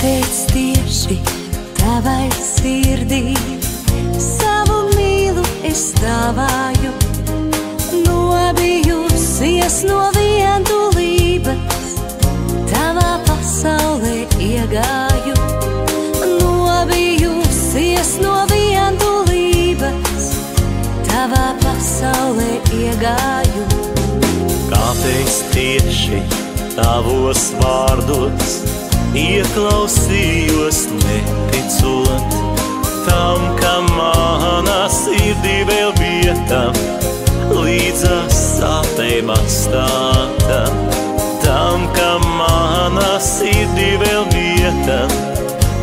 Kāpēc tieši tavai sirdī savu mīlu es dāvāju? Nobijusies no vientulības, tavā pasaulē iegāju. Nobijusies no vientulības, tavā pasaulē iegāju. Kāpēc tieši tavos vārdos ieklausījos neticot tam, ka manā sirdī vēl vieta līdzās sāpēm atstāta. Tam, ka manā sirdī vēl vieta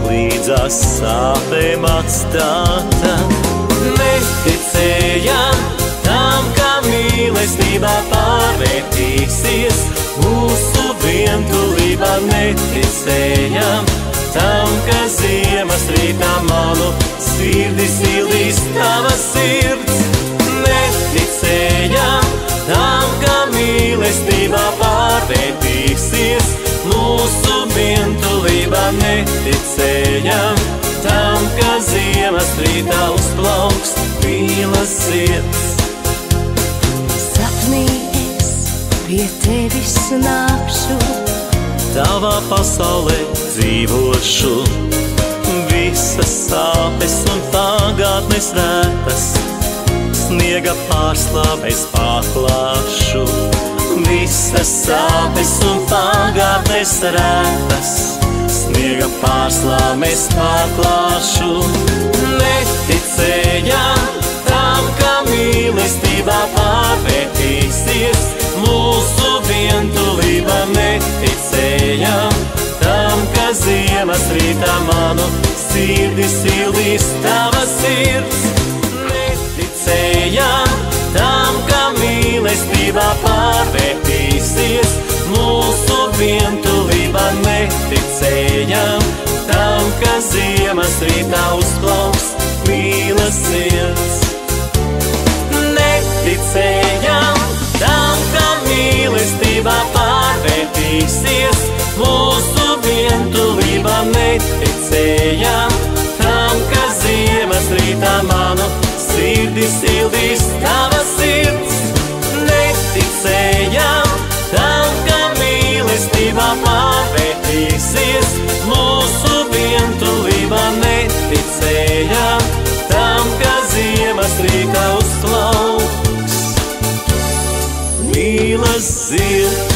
līdzās sāpēm atstāta. Neticējām tam, ka mīlestībā pārvērtīsies mūsu vientulībā. Neticējām tam, ka ziemas rītā manu sirdi sildīs tava sirds. Neticējām tam, ka mīlestībā pārvērtīsies mūsu vientulībā. Neticējām tam, ka ziemas rītā uzplauks mīlas sirds. Sapnī es pie tevis nākšu, tavā pasaulē dzīvošu. Visas sāpes un pagātnes rētas sniega pārslāpes paklāšu. Visas sāpes un pagātnes rētas sniega pārslāpes paklāšu. Neticējām tam, ka mīlestībā pārvērtīsies mūsu vientulībā. Neticējām tam, ka ziemas rītā manu sirdi sildīs tava sirds. Neticējām tam, ka mīlestībā pārvērtīsies mūsu vientulībā. Neticējām tam, ka ziemas rītā uzplauks mīlas sirds. Neticējām tam, ka mīlestībā pārvērtīsies mūsu vientulībā. Neticējām tam, ka ziemas rītā manu sirdi sildīs tava sirds. Neticējām tam, ka mīlestībā pārvērtīsies mūsu vientulībā. Neticējām tam, ka ziemas rītā uzplauks mīlas sirds.